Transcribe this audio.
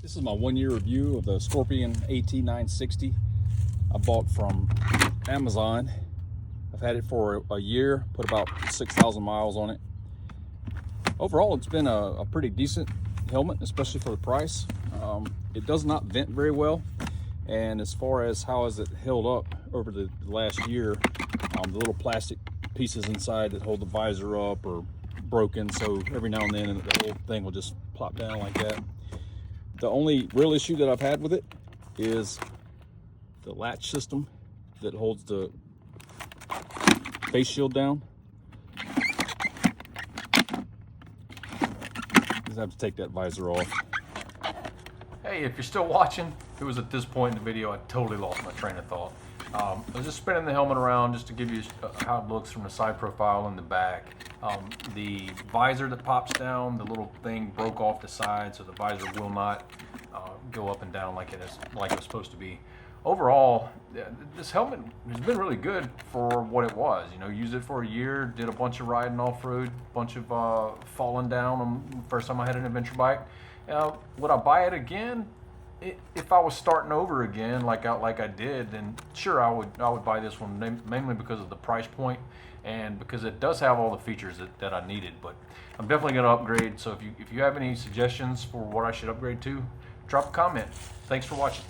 This is my 1-year review of the Scorpion AT960 I bought from Amazon. I've had it for a year, put about 6,000 miles on it. Overall, it's been a pretty decent helmet, especially for the price. It does not vent very well, and as far as how has it held up over the last year, the little plastic pieces inside that hold the visor up are broken, so every now and then the whole thing will just plop down like that. The only real issue that I've had with it is the latch system that holds the face shield down. Just have to take that visor off. Hey, if you're still watching, it was at this point in the video I totally lost my train of thought. I was just spinning the helmet around just to give you how it looks from the side profile and the back. The visor that pops down, the little thing broke off the side, so the visor will not go up and down like it was supposed to be. Overall, this helmet has been really good for what it was. You know, used it for a year, did a bunch of riding off-road, bunch of falling down on the first time I had an adventure bike. Would I buy it again? If I was starting over again, like I did, then sure I would buy this one, mainly because of the price point and because it does have all the features that I needed. But I'm definitely going to upgrade. So if you have any suggestions for what I should upgrade to, drop a comment. Thanks for watching.